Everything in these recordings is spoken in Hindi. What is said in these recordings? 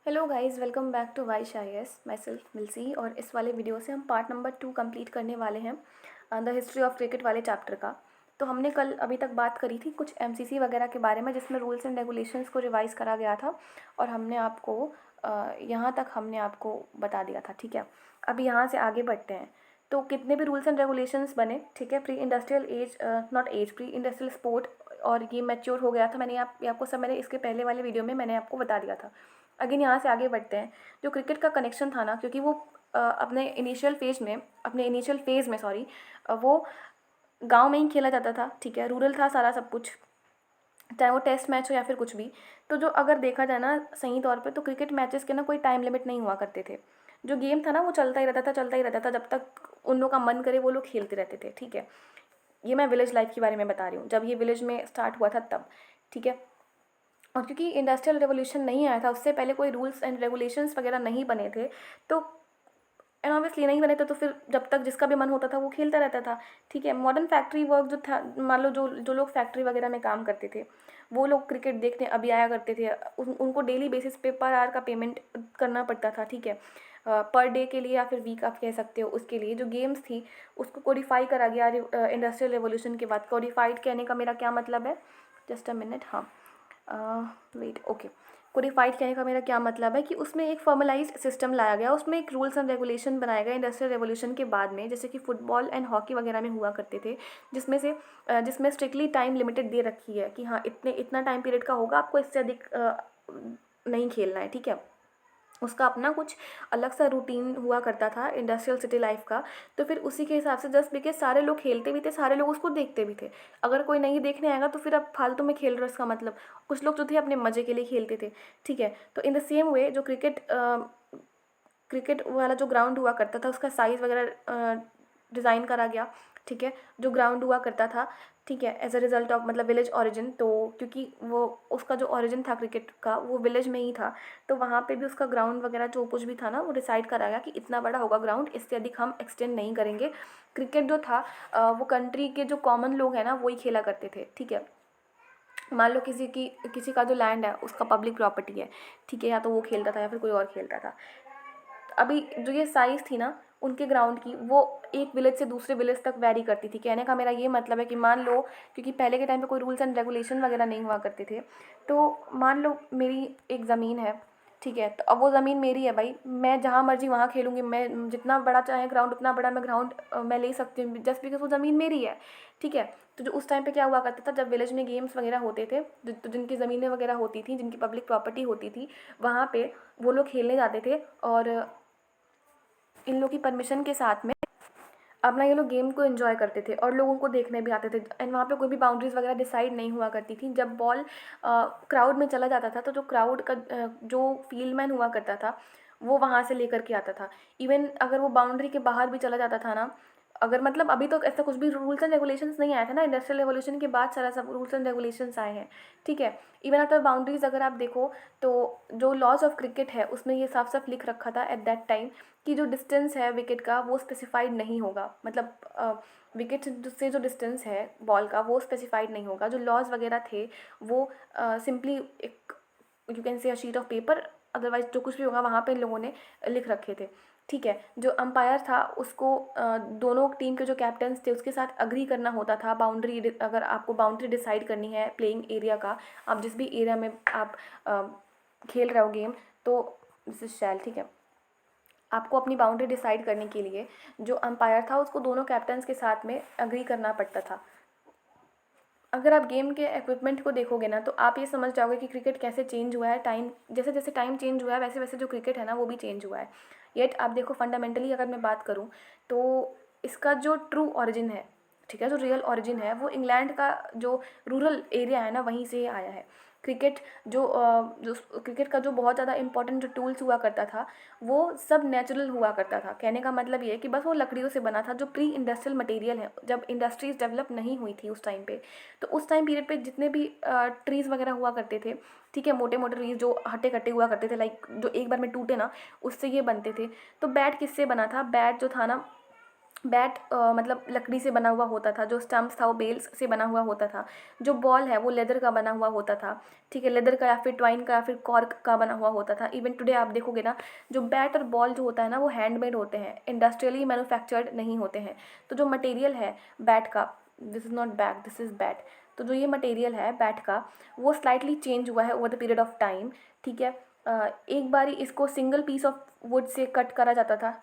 Hello guys, welcome back to वाई शाइस माई सेल्फ मिल्सी। और इस वाले वीडियो से हम पार्ट नंबर 2 कंप्लीट करने वाले हैं द हिस्ट्री ऑफ क्रिकेट वाले चैप्टर का। तो हमने कल अभी तक बात करी थी कुछ एमसीसी वगैरह के बारे में, जिसमें रूल्स एंड रेगुलेशंस को रिवाइज़ करा गया था और हमने आपको यहाँ तक हमने आपको बता दिया था। ठीक है, अभी यहाँ से आगे बढ़ते हैं। तो कितने भी रूल्स एंड रेगुलेशंस बने, ठीक है, pre industrial age not as pre industrial sport, और ये मैच्योर हो गया था। आपको सब मैंने इसके पहले वाले वीडियो में मैंने आपको बता दिया था। अगेन यहाँ से आगे बढ़ते हैं। जो क्रिकेट का कनेक्शन था ना, क्योंकि वो अपने इनिशियल फेज़ में सॉरी, वो गांव में ही खेला जाता था। ठीक है, रूरल था सारा सब कुछ, चाहे वो टेस्ट मैच हो या फिर कुछ भी। तो जो अगर देखा जाए ना सही तौर पे, तो क्रिकेट मैचेस के ना कोई टाइम लिमिट नहीं हुआ करते थे। जो गेम था ना वो चलता ही रहता था जब तक उन लोगों का मन करे वो लोग खेलते रहते थे। ठीक है, ये मैं विलेज लाइफ के बारे में बता रही हूँ, जब ये विलेज में स्टार्ट हुआ था तब। ठीक है, और क्योंकि इंडस्ट्रियल रेवोल्यूशन नहीं आया था, उससे पहले कोई रूल्स एंड रेगुलेशंस वगैरह नहीं बने थे, तो एंड ऑब्वियसली नहीं बने थे, तो फिर जब तक जिसका भी मन होता था वो खेलता रहता था। ठीक है, मॉडर्न फैक्ट्री वर्क जो था, मान लो जो जो लोग फैक्ट्री वगैरह में काम करते थे वो लोग क्रिकेट देखने अभी आया करते थे। उनको डेली बेसिस पे पर आवर का पेमेंट करना पड़ता था। ठीक है, पर डे के लिए या फिर वीक आप कह सकते हो, उसके लिए जो गेम्स थी उसको कोडिफाई करा गया इंडस्ट्रियल रेवोल्यूशन के बाद। कोडिफाइड कहने का मेरा क्या मतलब है, जस्ट अ मिनट, हाँ, वेट, ओके। कोडिफाइड कहने का मेरा क्या मतलब है कि उसमें एक फॉर्मलाइज्ड सिस्टम लाया गया, उसमें एक रूल्स एंड रेगुलेशन बनाए गए इंडस्ट्रियल रेवोल्यूशन के बाद में, जैसे कि फुटबॉल एंड हॉकी वगैरह में हुआ करते थे, जिसमें स्ट्रिक्टली टाइम लिमिटेड दे रखी है कि हाँ इतना टाइम पीरियड का होगा, आपको इससे अधिक नहीं खेलना है। ठीक है, उसका अपना कुछ अलग सा रूटीन हुआ करता था इंडस्ट्रियल सिटी लाइफ का। तो फिर उसी के हिसाब से, जस्ट बिकॉज सारे लोग खेलते भी थे, सारे लोग उसको देखते भी थे। अगर कोई नहीं देखने आएगा तो फिर अब फालतू में खेल रहे हो, इसका मतलब कुछ लोग जो थे अपने मज़े के लिए खेलते थे। ठीक है, तो इन द सेम वे जो क्रिकेट वाला जो ग्राउंड हुआ करता था उसका साइज़ वगैरह डिज़ाइन करा गया। ठीक है, जो ग्राउंड हुआ करता था, ठीक है, एज अ रिज़ल्ट ऑफ मतलब विलेज ओरिजिन, तो क्योंकि वो उसका जो ओरिजिन था क्रिकेट का वो विलेज में ही था, तो वहाँ पे भी उसका ग्राउंड वगैरह जो कुछ भी था ना वो डिसाइड करा गया कि इतना बड़ा होगा ग्राउंड, इससे अधिक हम एक्सटेंड नहीं करेंगे। क्रिकेट जो था वो कंट्री के जो कॉमन लोग हैं ना वही खेला करते थे। ठीक है, मान लो किसी का जो लैंड है उसका पब्लिक प्रॉपर्टी है, ठीक है, या तो वो खेलता था या फिर कोई और खेलता था। अभी जो ये साइज़ थी ना उनके ग्राउंड की, वो एक विलेज से दूसरे विलेज तक वैरी करती थी। कहने का मेरा ये मतलब है कि मान लो, क्योंकि पहले के टाइम पे कोई रूल्स एंड रेगुलेशन वगैरह नहीं हुआ करते थे, तो मान लो मेरी एक ज़मीन है, ठीक है, तो अब वो ज़मीन मेरी है भाई, मैं जहाँ मर्जी वहाँ खेलूँगी, मैं जितना बड़ा चाहे ग्राउंड उतना बड़ा मैं ग्राउंड मैं ले सकती हूँ, जस्ट बिकॉज वो ज़मीन मेरी है। ठीक है, तो जो उस टाइम पे क्या हुआ करता था, जब विलेज में गेम्स वगैरह होते थे, तो जिनकी ज़मीनें वगैरह होती थी, जिनकी पब्लिक प्रॉपर्टी होती थी, वहाँ पे वो लोग खेलने जाते थे और इन लोग की परमिशन के साथ में अपना ये लोग गेम को एंजॉय करते थे और लोगों को देखने भी आते थे। एंड वहाँ पे कोई भी बाउंड्रीज वगैरह डिसाइड नहीं हुआ करती थी। जब बॉल क्राउड में चला जाता था तो जो क्राउड का जो फील्ड मैन हुआ करता था वो वहाँ से लेकर के आता था। इवन अगर वो बाउंड्री के बाहर भी चला जाता था ना, अगर मतलब अभी तो ऐसा कुछ भी रूल्स एंड रेगुलेशंस नहीं आया था ना, इंडस्ट्रियल रेवोल्यूशन के बाद सारा सब रूल्स एंड रेगुलेशंस आए हैं। ठीक है, इवन आफ्टर बाउंड्रीज अगर आप देखो तो जो लॉज ऑफ क्रिकेट है उसमें ये साफ साफ लिख रखा था एट दैट टाइम कि जो डिस्टेंस है विकेट का वो स्पेसिफाइड नहीं होगा, मतलब विकेट से जो डिस्टेंस है बॉल का वो स्पेसिफाइड नहीं होगा। जो लॉज वगैरह थे वो सिंपली एक, you can say, a sheet of paper, otherwise जो कुछ भी होगा वहाँ पे इन लोगों ने लिख रखे थे। ठीक है, जो अंपायर था उसको दोनों टीम के जो कैप्टन्स थे उसके साथ अग्री करना होता था। बाउंड्री, अगर आपको बाउंड्री डिसाइड करनी है प्लेइंग एरिया का, आप जिस भी एरिया में आप अ, खेल रहे हो गेम, तो दिस इज शैल, ठीक है, आपको अपनी बाउंड्री डिसाइड करने के लिए जो अंपायर था उसको दोनों कैप्टन्स के साथ में अग्री करना पड़ता था। अगर आप गेम के इक्विपमेंट को देखोगे ना तो आप ये समझ जाओगे कि क्रिकेट कैसे चेंज हुआ है। टाइम जैसे जैसे टाइम चेंज हुआ है वैसे वैसे जो क्रिकेट है ना वो भी चेंज हुआ है। येट आप देखो, फंडामेंटली अगर मैं बात करूँ तो इसका जो ट्रू ओरिजिन है, ठीक है, जो रियल ओरिजिन है वो इंग्लैंड का जो रूरल एरिया है ना वहीं से आया है। क्रिकेट जो क्रिकेट का जो बहुत ज़्यादा इंपॉर्टेंट जो टूल्स हुआ करता था वो सब नेचुरल हुआ करता था। कहने का मतलब ये है कि बस वो लकड़ियों से बना था, जो प्री इंडस्ट्रियल मटेरियल है, जब इंडस्ट्रीज डेवलप नहीं हुई थी उस टाइम पे, तो उस टाइम पीरियड पे जितने भी ट्रीज़ वगैरह हुआ करते थे, ठीक है, मोटे मोटे ट्रीज़ जो हट्टे कट्टे हुआ करते थे, लाइक जो एक बार में टूटे ना उससे ये बनते थे। तो बैट किससे बना था, बैट जो था ना बैट मतलब लकड़ी से बना हुआ होता था, जो स्टम्प्स था वो बेल्स से बना हुआ होता था, जो बॉल है वो लेदर का बना हुआ होता था, ठीक है, लेदर का या फिर ट्वाइन का या फिर कॉर्क का बना हुआ होता था। इवन टुडे आप देखोगे ना, जो बैट और बॉल जो होता है ना वो हैंडमेड होते हैं, इंडस्ट्रियली मैन्युफैक्चर्ड नहीं होते हैं। तो जो मटेरियल है बैट का, this is not bat, this is bat, तो जो ये मटेरियल है बैट का वो स्लाइटली चेंज हुआ है over the period of time, ठीक है। एक बारी इसको सिंगल पीस ऑफ वुड से कट करा जाता था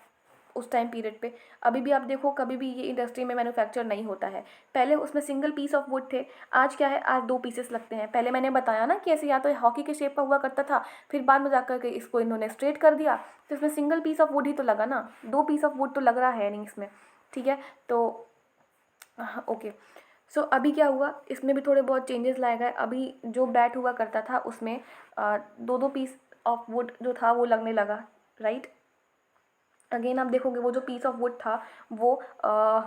उस टाइम पीरियड पे। अभी भी आप देखो, कभी भी ये इंडस्ट्री में मैन्युफैक्चर नहीं होता है। पहले उसमें सिंगल पीस ऑफ वुड थे, आज क्या है, आज 2 पीसेस लगते हैं। पहले मैंने बताया ना कि ऐसे या तो हॉकी के शेप का हुआ करता था, फिर बाद में जाकर के इसको इन्होंने स्ट्रेट कर दिया, तो इसमें सिंगल पीस ऑफ वुड ही तो लगा ना, 2 पीस ऑफ वुड तो लग रहा है नहीं इसमें, ठीक है। तो ओके, सो अभी क्या हुआ, इसमें भी थोड़े बहुत चेंजेस लाए गए। अभी जो बैट हुआ करता था उसमें 2-2 पीस ऑफ वुड जो था वो लगने लगा, राइट। अगेन आप देखोगे वो जो पीस ऑफ वुड था वो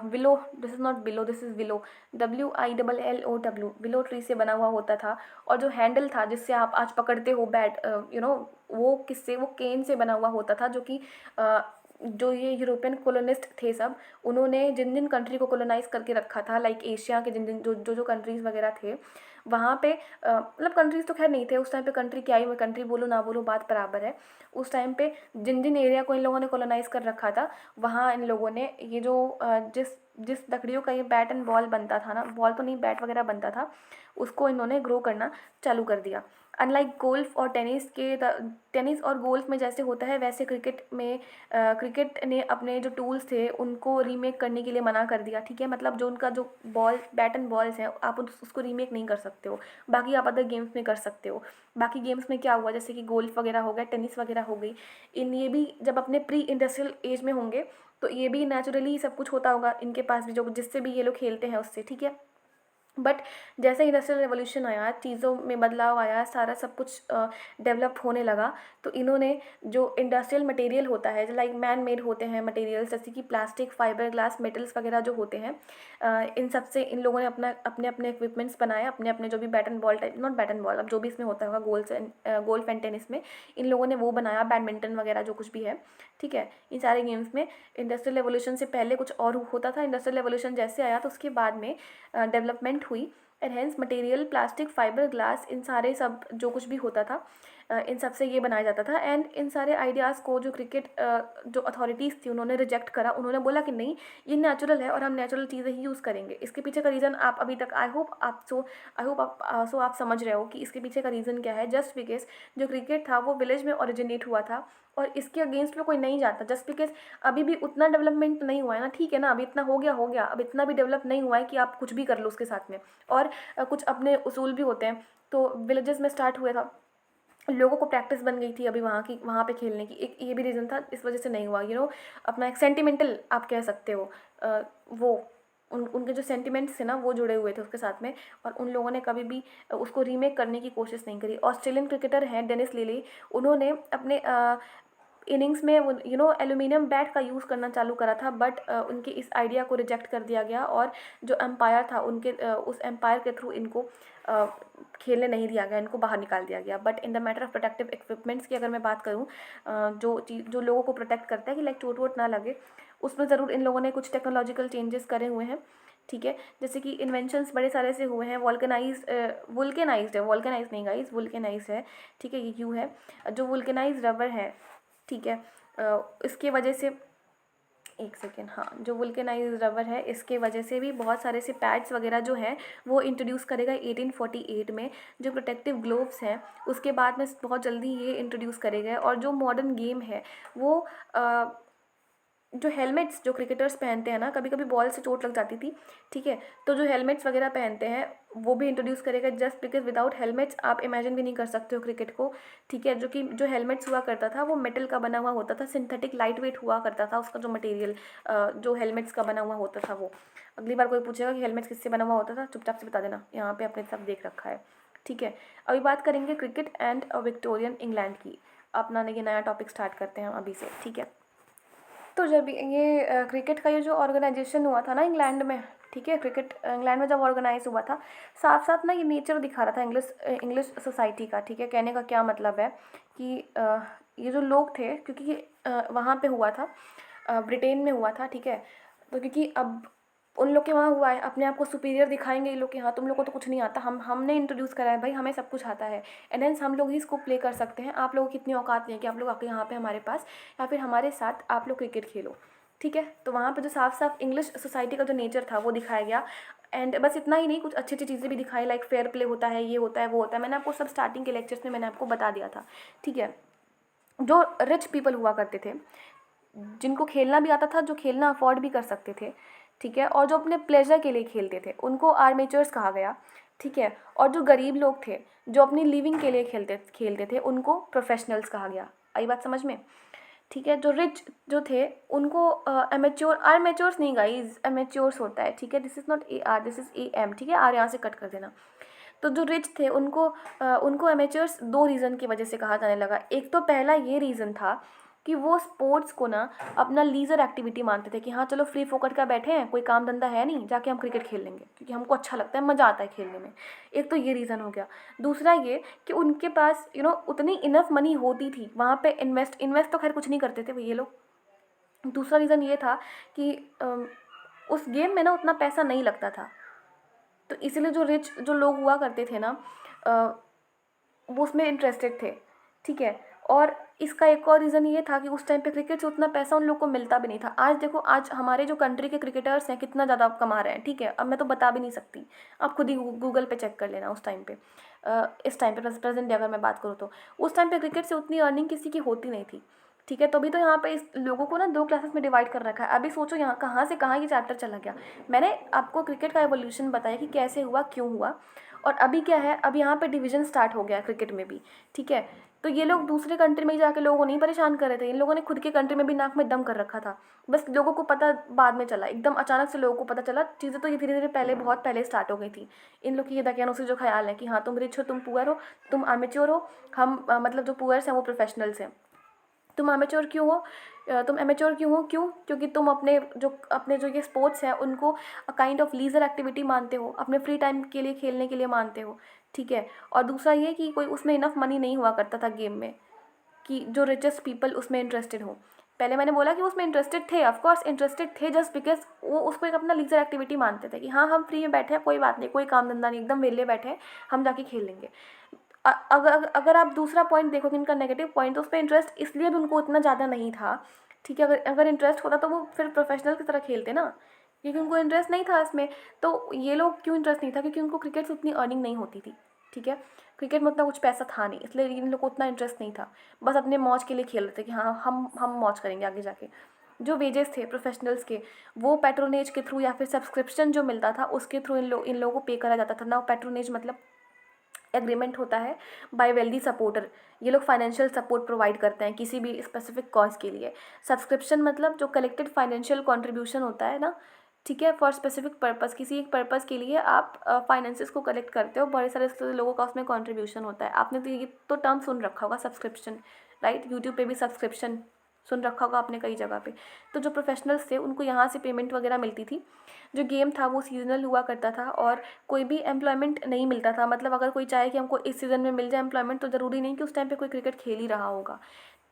willow, this is not below, this is willow, WILLO, willow tree से बना हुआ होता था। और जो हैंडल था जिससे आप आज पकड़ते हो बैट, वो किससे, वो केन से बना हुआ होता था, जो कि जो ये यूरोपियन कॉलोनिस्ट थे सब, उन्होंने जिन जिन कंट्री को कॉलोनाइज करके रखा था, लाइक एशिया के जिन जिन जो कंट्रीज़ वगैरह थे वहाँ पे, मतलब कंट्रीज़ तो खैर नहीं थे उस टाइम पे, कंट्री क्या ही, मैं कंट्री बोलूँ ना बोलूँ बात बराबर है। उस टाइम पे जिन जिन एरिया को इन लोगों ने कॉलोनाइज़ कर रखा था, वहाँ इन लोगों ने ये जो जिस जिस लकड़ियों का ये बैट एंड बॉल बनता था ना, बॉल तो नहीं बैट वगैरह बनता था, उसको इन्होंने ग्रो करना चालू कर दिया। अनलाइक गोल्फ और टेनिस और गोल्फ में जैसे होता है, वैसे क्रिकेट में क्रिकेट ने अपने जो टूल्स थे उनको रीमेक करने के लिए मना कर दिया, ठीक है। मतलब जो उनका जो बॉल बैट एंड बॉल्स हैं, आप उसको रीमेक नहीं कर सकते हो। बाकी आप अदर गेम्स में कर सकते हो। बाकी गेम्स में क्या हुआ, जैसे कि गोल्फ वगैरह हो गया, टेनिस वगैरह हो गई, इन ये भी जब अपने प्री इंडस्ट्रियल एज में होंगे तो ये भी नेचुरली सब कुछ होता होगा इनके पास भी, जो जिससे भी ये लोग खेलते हैं उससे, ठीक है। बट जैसे इंडस्ट्रियल रेवोल्यूशन आया, चीज़ों में बदलाव आया, सारा सब कुछ डेवलप होने लगा, तो इन्होंने जो इंडस्ट्रियल मटेरियल होता है, जो लाइक मैन मेड होते हैं मटेरियल्स, जैसे कि प्लास्टिक, फाइबर ग्लास, मेटल्स वगैरह जो होते हैं, इन सब से इन लोगों ने अपने अपने इक्विपमेंट्स बनाए, अपने अपने जो भी bat and ball type, not bat and ball, अब जो भी इसमें होता होगा गोल्फ एंड टेनिस में, इन लोगों ने वो बनाया, बैडमिंटन वगैरह जो कुछ भी है, ठीक है। इन सारे गेम्स में इंडस्ट्रियल रेवोल्यूशन से पहले कुछ और होता था, इंडस्ट्रियल रेवोल्यूशन जैसे आया तो उसके बाद में डेवलपमेंट हुई, and hence material, plastic, fibre glass, इन सारे सब जो कुछ भी होता था, इन सब से ये बनाया जाता था। एंड इन सारे आइडियाज़ को जो क्रिकेट जो अथॉरिटीज़ थी उन्होंने रिजेक्ट करा, उन्होंने बोला कि नहीं, ये नेचुरल है और हम नेचुरल चीज़ें ही यूज़ करेंगे। इसके पीछे का रीज़न आप अभी तक आई होप आप समझ रहे हो कि इसके पीछे का रीज़न क्या है। जस्ट बिकॉज जो क्रिकेट था वो विलेज में ओरिजिनेट हुआ था और इसके अगेंस्ट में कोई नहीं जाता, जस्ट बिकॉज अभी भी उतना डेवलपमेंट नहीं हुआ है ना, ठीक है ना, अभी इतना हो गया, अब इतना भी डेवलप नहीं हुआ है कि आप कुछ भी कर लो उसके साथ में। और कुछ अपने उसूल भी होते हैं, तो विलेजेस में स्टार्ट हुआ था, लोगों को प्रैक्टिस बन गई थी अभी वहाँ पे खेलने की, एक ये भी रीज़न था, इस वजह से नहीं हुआ, अपना एक सेंटिमेंटल आप कह सकते हो, वो उनके जो सेंटिमेंट्स थे ना वो जुड़े हुए थे उसके साथ में, और उन लोगों ने कभी भी उसको रीमेक करने की कोशिश नहीं करी। ऑस्ट्रेलियन क्रिकेटर हैं डेनिस लिली, उन्होंने अपने इनिंग्स में वो एल्यूमिनियम बैट का यूज़ करना चालू करा था, बट उनके इस आइडिया को रिजेक्ट कर दिया गया, और जो एम्पायर था उनके उस एम्पायर के थ्रू इनको खेलने नहीं दिया गया, इनको बाहर निकाल दिया गया। But in the matter of protective equipments की अगर मैं बात करूँ, जो लोगों को प्रोटेक्ट करता है कि लाइक चोट वोट ना लगे, उसमें ज़रूर इन लोगों ने कुछ टेक्नोलॉजिकल चेंजेस करे हुए हैं, ठीक है। जैसे कि इन्वेंशंस बड़े सारे से हुए हैं, वुल्केनाइज्ड है, वोल्केनाइज नहीं गाइस, वुल्केनाइज है, ठीक है, ये यू है, जो वुल्केनाइज रबर है, ठीक है। इसके वजह से, एक सेकेंड, हाँ, जो वुल्केनाइज रबर है इसके वजह से भी बहुत सारे से पैड्स वगैरह जो हैं वो इंट्रोड्यूस करेगा 1848 में। जो प्रोटेक्टिव ग्लोव्स हैं उसके बाद में बहुत जल्दी ये इंट्रोड्यूस करे गए। और जो मॉडर्न गेम है वो जो हेलमेट्स जो क्रिकेटर्स पहनते हैं ना, कभी कभी बॉल से चोट लग जाती थी, ठीक है, तो जो हेलमेट्स वगैरह पहनते हैं वो भी इंट्रोड्यूस करेगा, जस्ट बिकॉज विदाउट हेलमेट्स आप इमेजिन भी नहीं कर सकते हो क्रिकेट को, ठीक है। जो हेलमेट्स हुआ करता था वो मेटल का बना हुआ होता था, सिंथेटिक लाइट वेट हुआ करता था उसका जो मटेरियल, जो हेलमेट्स का बना हुआ होता था वो। अगली बार कोई पूछेगा कि हेलमेट्स किससे बना हुआ होता था, चुपचाप से बता देना, यहाँ पे अपने सब देख रखा है, ठीक है। अभी बात करेंगे क्रिकेट एंड विक्टोरियन इंग्लैंड की। अपना ये नया टॉपिक स्टार्ट करते हैं हम अभी से, ठीक है। तो जब ये क्रिकेट का ये जो ऑर्गेनाइजेशन हुआ था ना इंग्लैंड में, ठीक है, क्रिकेट इंग्लैंड में जब ऑर्गेनाइज हुआ था, साफ साफ ना ये नेचर दिखा रहा था इंग्लिश सोसाइटी का, ठीक है। कहने का क्या मतलब है कि ये जो लोग थे, क्योंकि ये वहाँ पे हुआ था, ब्रिटेन में हुआ था, ठीक है, तो क्योंकि अब उन लोग के वहाँ हुआ है, अपने आप को सुपीरियर दिखाएंगे ये लोग कि हाँ तुम लोग को तो कुछ नहीं आता, हमने इंट्रोड्यूस करा है भाई, हमें सब कुछ आता है, एंड हेंस हम लोग ही इसको प्ले कर सकते हैं। आप लोगों की इतनी औकात नहीं है कि आप लोग आके यहाँ पे हमारे पास या फिर हमारे साथ आप लोग क्रिकेट खेलो, ठीक है। तो वहाँ पे जो साफ साफ इंग्लिश सोसाइटी का जो नेचर था वो दिखाया गया। एंड बस इतना ही नहीं, कुछ अच्छी अच्छी चीज़ें भी दिखाई, लाइक फेयर प्ले होता है, ये होता है, वो होता है। मैंने आपको सब स्टार्टिंग के लेक्चर्स में मैंने आपको बता दिया था, ठीक है। जो रिच पीपल हुआ करते थे, जिनको खेलना भी आता था, जो खेलना अफोर्ड भी कर सकते थे, ठीक है, और जो अपने प्लेजर के लिए खेलते थे, उनको आर्मेचर्स कहा गया, ठीक है। और जो गरीब लोग थे, जो अपनी लिविंग के लिए खेलते खेलते थे, उनको प्रोफेशनल्स कहा गया। आई बात समझ में, ठीक है। जो रिच जो थे उनको एमेच्योर, आर्मेच्योर्स नहीं गाइज, एमेच्योर्स होता है, ठीक है। This is not a R, this is a M, ठीक है। आर यहाँ से कट कर देना। तो जो रिच थे उनको एमेचर्स दो रीज़न की वजह से कहा जाने लगा। एक तो पहला ये रीज़न था कि वो स्पोर्ट्स को ना अपना लीजर एक्टिविटी मानते थे कि हाँ चलो फ्री फोकट का बैठे हैं, कोई काम धंधा है नहीं, जाके हम क्रिकेट खेल लेंगे क्योंकि हमको अच्छा लगता है, मज़ा आता है खेलने में। एक तो ये रीज़न हो गया। दूसरा ये कि उनके पास उतनी इनफ मनी होती थी वहाँ पे इन्वेस्ट तो खैर कुछ नहीं करते थे वो ये लोग। दूसरा रीज़न ये था कि उस गेम में ना उतना पैसा नहीं लगता था, तो इसीलिए जो रिच जो लोग हुआ करते थे ना, वो उसमें इंटरेस्टेड थे, ठीक है। और इसका एक और रीज़न ये था कि उस टाइम पे क्रिकेट से उतना पैसा उन लोग को मिलता भी नहीं था। आज देखो, आज हमारे जो कंट्री के क्रिकेटर्स हैं कितना ज़्यादा कमा रहे हैं, ठीक है। अब मैं तो बता भी नहीं सकती, आप खुद ही गूगल पे चेक कर लेना। उस टाइम पे इस टाइम पे प्रेजेंट डे अगर मैं बात करूँ तो उस टाइम पे क्रिकेट से उतनी अर्निंग किसी की होती नहीं थी, ठीक है। तो अभी तो यहाँ पे इस लोगों को ना दो क्लासेस में डिवाइड कर रखा है। अभी सोचो यहाँ कहाँ से कहाँ ये चैप्टर चला गया। मैंने आपको क्रिकेट का एवोल्यूशन बताया कि कैसे हुआ, क्यों हुआ, और अभी क्या है, अब यहाँ पे डिवीजन स्टार्ट हो गया क्रिकेट में भी, ठीक है। तो ये लोग दूसरे कंट्री में जाके लोगों को नहीं परेशान कर रहे थे, इन लोगों ने खुद के कंट्री में भी नाक में दम कर रखा था। बस लोगों को पता बाद में चला, एकदम अचानक से लोगों को पता चला। चीज़ें तो ये धीरे धीरे पहले, बहुत पहले स्टार्ट हो गई थी। इन लोग की ये दकियानूसी जो ख्याल है कि हाँ तुम रिच हो, तुम पुअर हो, तुम अमेच्योर हो, हम मतलब जो पुअर्स हैं वो प्रोफेशनल्स हैं। तुम अमेच्योर क्यों हो, तुम अमेच्योर क्यों हो, क्यों? क्योंकि तुम अपने जो ये स्पोर्ट्स हैं उनको काइंड ऑफ लीजर एक्टिविटी मानते हो, अपने फ्री टाइम के लिए खेलने के लिए मानते हो, ठीक है। और दूसरा ये कि कोई उसमें इनफ मनी नहीं हुआ करता था गेम में कि जो रिचेस्ट पीपल उसमें इंटरेस्टेड हो। पहले मैंने बोला कि उसमें इंटरेस्टेड थे, ऑफकोर्स इंटरेस्टेड थे, जस्ट बिकॉज वो उसको एक अपना लीजर एक्टिविटी मानते थे कि हाँ हम फ्री में बैठे हैं, कोई बात नहीं, कोई काम धंधा नहीं, एकदम वेले बैठे हैं, हम जाके खेल लेंगे। अगर आप दूसरा पॉइंट देखोगे इनका नेगेटिव पॉइंट, तो उस पर इंटरेस्ट इसलिए भी उनको उतना ज़्यादा नहीं था, ठीक है। अगर अगर इंटरेस्ट होता तो वो फिर प्रोफेशनल की तरह खेलते ना, क्योंकि उनको इंटरेस्ट नहीं था इसमें। तो ये लोग क्यों इंटरेस्ट नहीं था, क्योंकि उनको क्रिकेट से उतनी अर्निंग नहीं होती थी, ठीक है। क्रिकेट में उतना कुछ पैसा था नहीं, इसलिए इन लोग को उतना इंटरेस्ट नहीं था। बस अपने मौज के लिए खेल रहे थे कि हाँ हम मौज करेंगे आगे जाके। जो वेजेस थे प्रोफेशनल्स के, वो पैट्रोनेज के थ्रू या फिर सब्सक्रिप्शन जो मिलता था उसके थ्रू इन लोगों को पे करा जाता था ना। पैट्रोनेज मतलब एग्रीमेंट होता है बाय वेल्दी सपोर्टर। ये लोग फाइनेंशियल सपोर्ट प्रोवाइड करते हैं किसी भी स्पेसिफिक कॉज के लिए। सब्सक्रिप्शन मतलब जो कलेक्टेड फाइनेंशियल कंट्रीब्यूशन होता है ना, ठीक है, फॉर स्पेसिफिक पर्पस, किसी एक पर्पस के लिए आप फाइनेंसेस को कलेक्ट करते हो, बड़े सारे लोगों का उसमें कंट्रीब्यूशन होता है। आपने तो ये तो टर्म सुन रखा होगा, सब्सक्रिप्शन, राइट। यूट्यूब पे भी सब्सक्रिप्शन सुन रखा होगा आपने कई जगह पे। तो जो प्रोफेशनल्स थे उनको यहाँ से पेमेंट वगैरह मिलती थी। जो गेम था वो सीजनल हुआ करता था और कोई भी एम्प्लॉयमेंट नहीं मिलता था। मतलब अगर कोई चाहे कि हमको इस सीज़न में मिल जाए एम्प्लॉयमेंट, तो ज़रूरी नहीं कि उस टाइम पे कोई क्रिकेट खेल ही रहा होगा,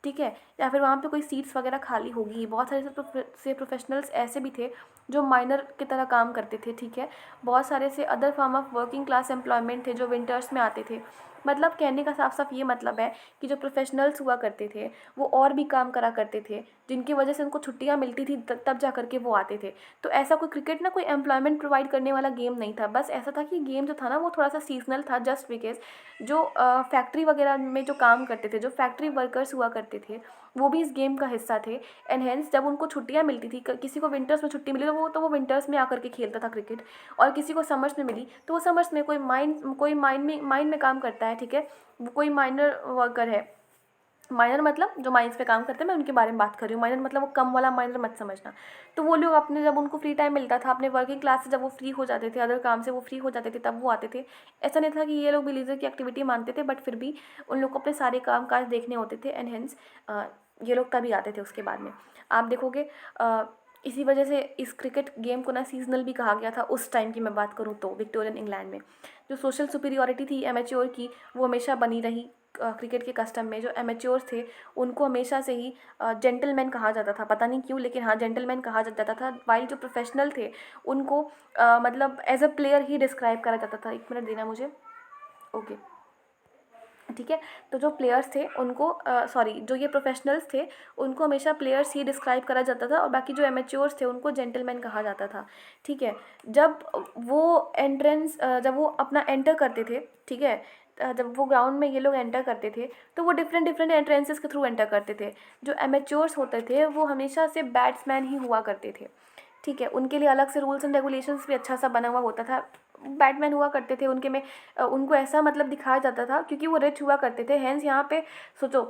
ठीक है। या फिर वहाँ पे कोई सीट्स वगैरह खाली होगी। बहुत सारे से प्रोफेशनल्स ऐसे भी थे जो माइनर की तरह काम करते थे, ठीक है। बहुत सारे से other form of working class employment थे जो विंटर्स में आते थे। मतलब कहने का साफ साफ ये मतलब है कि जो प्रोफेशनल्स हुआ करते थे वो और भी काम करा करते थे, जिनकी वजह से उनको छुट्टियाँ मिलती थी, तब जा करके वो आते थे। तो ऐसा कोई क्रिकेट ना कोई एम्प्लॉयमेंट प्रोवाइड करने वाला गेम नहीं था। बस ऐसा था कि गेम जो था ना वो थोड़ा सा सीजनल था, जस्ट बिकॉज जो फैक्ट्री वगैरह में जो काम करते थे, जो फैक्ट्री वर्कर्स हुआ करते थे, वो भी इस गेम का हिस्सा थे। एंड हेंस जब उनको छुट्टियाँ मिलती थी, किसी को विंटर्स में छुट्टी मिली तो वो विंटर्स में आकर के खेलता था क्रिकेट, और किसी को समर्स में मिली तो वो समर्स में कोई माइन में काम करता है, ठीक है। वो कोई माइनर वर्कर है। माइनर मतलब जो माइंस पे काम करते हैं, मैं उनके बारे में बात कर रही हूँ। माइनर मतलब वो कम वाला माइनर मत समझना। तो वो लोग अपने, जब उनको फ्री टाइम मिलता था अपने वर्किंग क्लास से, जब वो फ्री हो जाते थे, अदर काम से वो फ्री हो जाते थे, तब वो आते थे। ऐसा नहीं था कि ये लोग भी लीजर की एक्टिविटी मानते थे, बट फिर भी उन लोग को अपने सारे काम काज देखने होते थे, एंड हेंस ये लोग तभी आते थे उसके बाद में। आप देखोगे इसी वजह से इस क्रिकेट गेम को ना सीजनल भी कहा गया था उस टाइम की मैं बात करूँ तो, विक्टोरियन इंग्लैंड में। जो सोशल सुपीरियॉरिटी थी एमेच्योर की, वो हमेशा बनी रही, क्रिकेट के कस्टम में जो एमेच्योर्स थे उनको हमेशा से ही जेंटलमैन कहा जाता था, पता नहीं क्यों, लेकिन हाँ जेंटलमैन कहा जाता था। वाइल जो प्रोफेशनल थे उनको मतलब एज अ प्लेयर ही डिस्क्राइब करा जाता था। 1 मिनट देना मुझे। ओके, ठीक है। तो जो प्लेयर्स थे उनको सॉरी, जो ये प्रोफेशनल्स थे उनको हमेशा प्लेयर्स ही डिस्क्राइब करा जाता था, और बाकी जो एमेच्योर्स थे उनको जेंटलमैन कहा जाता था, ठीक है। जब जब वो अपना एंटर करते थे, ठीक है, जब वो ग्राउंड में ये लोग एंटर करते थे तो वो डिफरेंट डिफरेंट एंट्रेंसेस के थ्रू एंटर करते थे। जो एमेच्योर्स होते थे वो हमेशा से बैट्समैन ही हुआ करते थे, ठीक है। उनके लिए अलग से रूल्स एंड रेगुलेशंस भी अच्छा सा बना हुआ होता था। बैटमैन हुआ करते थे उनके में उनको ऐसा मतलब दिखाया जाता था क्योंकि वो रिच हुआ करते थे। हैंस यहाँ पे सोचो,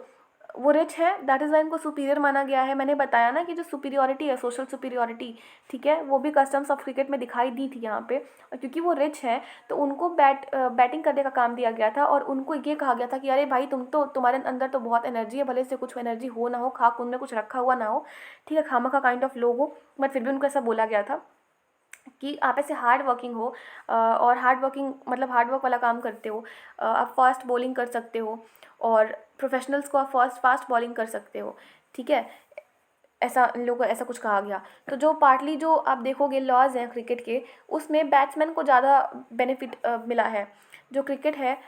वो रिच है, दैट इज़ वाई इनको सुपीरियर माना गया है। मैंने बताया ना कि जो सुपीरियॉरिटी है, सोशल सुपीरियॉरिटी, ठीक है, वो भी कस्टम्स ऑफ क्रिकेट में दिखाई दी थी यहाँ पे। और क्योंकि वो रिच है तो उनको बैटिंग करने का काम दिया गया था, और उनको ये कहा गया था कि अरे भाई तुम्हारे अंदर तो बहुत एनर्जी है, भले से कुछ एनर्जी हो ना हो, खाक उनमें कुछ रखा हुआ ना हो, ठीक है, खामखा काइंड ऑफ लोग हो, बट फिर भी उनको ऐसा बोला गया था कि आप ऐसे हार्ड वर्किंग हो, और हार्ड वर्किंग मतलब हार्ड वर्क वाला काम करते हो, आप फास्ट बॉलिंग कर सकते हो, और प्रोफेशनल्स को आप फास्ट बॉलिंग कर सकते हो, ठीक है। ऐसा इन लोगों को ऐसा कुछ कहा गया। तो जो पार्टली जो आप देखोगे लॉज हैं क्रिकेट के, उसमें बैट्समैन को ज़्यादा बेनिफिट मिला है। जो क्रिकेट है,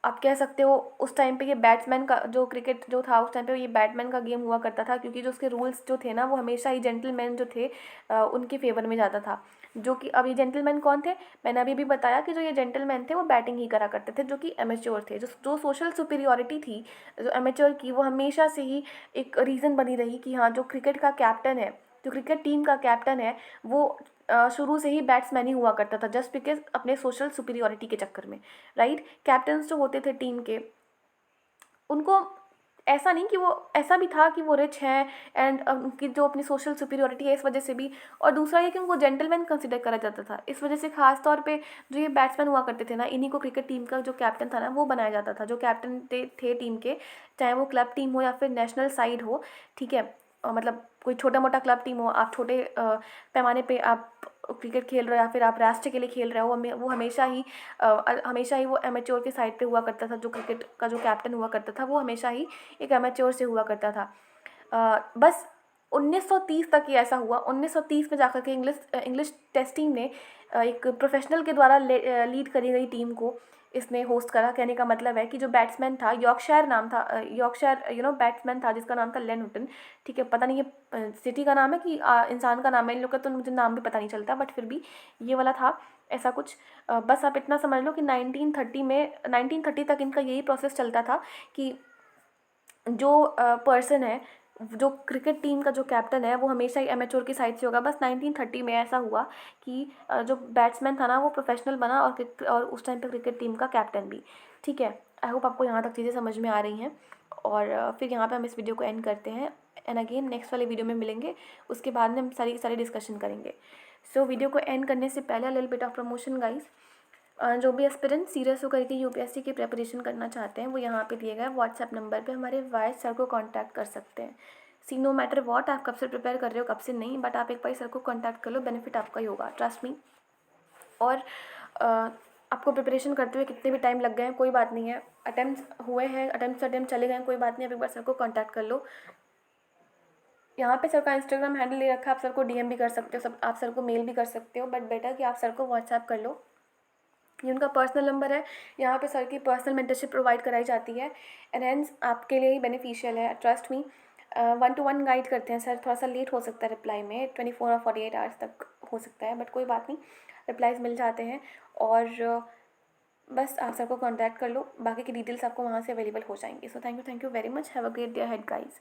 आप कह सकते हो उस टाइम पे ये बैट्समैन का जो क्रिकेट जो था उस टाइम पे ये बैट्समैन का गेम हुआ करता था, क्योंकि जो उसके रूल्स जो थे ना वो हमेशा ही जेंटलमैन जो थे उनके फेवर में जाता था। जो कि अब ये जेंटलमैन कौन थे, मैंने अभी भी बताया कि जो ये जेंटलमैन थे वो बैटिंग ही करा करते थे, जो कि एमेच्योर थे। जो सोशल सुपीरियॉरिटी थी जो एमेच्योर की, वो हमेशा से ही एक रीज़न बनी रही कि हाँ, जो क्रिकेट का कैप्टन है, जो क्रिकेट टीम का कैप्टन है, वो शुरू से ही बैट्समैन ही हुआ करता था, जस्ट बिकॉज अपने सोशल सुपीरियॉरिटी के चक्कर में, राइट। कैप्टन्स जो होते थे टीम के, उनको ऐसा नहीं कि वो ऐसा भी था कि वो रिच हैं एंड उनकी जो अपनी सोशल सुपीरियॉरिटी है इस वजह से भी, और दूसरा ये कि उनको जेंटलमैन कंसिडर करा जाता था। इस वजह से खास तौर पे जो ये बैट्समैन हुआ करते थे ना, इन्हीं को क्रिकेट टीम का जो कैप्टन था ना वो बनाया जाता था। जो कैप्टन थे टीम के, चाहे वो क्लब टीम हो या फिर नेशनल साइड हो, ठीक है, मतलब कोई छोटा मोटा क्लब टीम हो, आप छोटे पैमाने पे आप क्रिकेट खेल रहे हो या फिर आप राष्ट्र के लिए खेल रहे हो, वो हमेशा ही वो एमेच्योर के साइड पे हुआ करता था। जो क्रिकेट का जो कैप्टन हुआ करता था वो हमेशा ही एक एमेच्योर से हुआ करता था। बस 1930 तक ही ऐसा हुआ। 1930 में जाकर के इंग्लिश टेस्ट टीम ने एक प्रोफेशनल के द्वारा लीड करी गई टीम को इसने होस्ट करा। कहने का मतलब है कि जो बैट्समैन था, यॉर्कशायर नाम था, यॉर्कशायर बैट्समैन था जिसका नाम था लेन हुटन, ठीक है। पता नहीं ये सिटी का नाम है कि इंसान का नाम है, इन लोग का तो मुझे नाम भी पता नहीं चलता, बट फिर भी ये वाला था ऐसा कुछ। बस आप इतना समझ लो कि 1930 तक इनका यही प्रोसेस चलता था कि जो पर्सन है, जो क्रिकेट टीम का जो कैप्टन है, वो हमेशा ही एमेच्योर की साइड से होगा। बस 1930 में ऐसा हुआ कि जो बैट्समैन था ना वो प्रोफेशनल बना, और उस टाइम पे क्रिकेट टीम का कैप्टन भी, ठीक है। आई होप आपको यहाँ तक चीज़ें समझ में आ रही हैं, और फिर यहाँ पे हम इस वीडियो को एंड करते हैं, एंड अगेन नेक्स्ट वाले वीडियो में मिलेंगे, उसके बाद में हम सारी डिस्कशन करेंगे। सो वीडियो को एंड करने से पहले little bit of promotion guys. जो भी एस्पिरेंट सीरियस होकर के यूपीएससी की प्रिपरेशन करना चाहते हैं वो यहाँ पे दिए गए व्हाट्सएप नंबर पे हमारे वाइस सर को कांटेक्ट कर सकते हैं। सी नो मैटर व्हाट आप कब से प्रिपेयर कर रहे हो कब से नहीं, बट आप एक बार सर को कांटेक्ट कर लो, बेनिफिट आपका ही होगा, ट्रस्ट मी। और आपको प्रिपरेशन करते हुए कितने भी टाइम लग गए हैं कोई बात नहीं है, अटैम्प्ट हुए हैं, अटैम्प्ट चले गए हैं, कोई बात नहीं, आप एक बार सर को कॉन्टैक्ट कर लो। यहाँ पे सर का इंस्टाग्राम हैंडल ले रखा है, आप सर को डीएम भी कर सकते हो, सब आप सर को मेल भी कर सकते हो, बट बेटर कि आप सर को व्हाट्सएप कर लो। ये उनका पर्सनल नंबर है। यहाँ पे सर की पर्सनल मेंटरशिप प्रोवाइड कराई जाती है, एंड हेंस आपके लिए ही बेनिफिशियल है, ट्रस्ट मी। 1-to-1 गाइड करते हैं सर, थोड़ा सा लेट हो सकता है रिप्लाई में, 24 और 48 आवर्स तक हो सकता है, बट कोई बात नहीं, रिप्लाईज मिल जाते हैं। और बस आप सर को कॉन्टैक्ट कर लो, बाकी की डिटेल्स आपको वहाँ से अवेलेबल हो जाएंगी। So thank you very much, have a great day ahead guys.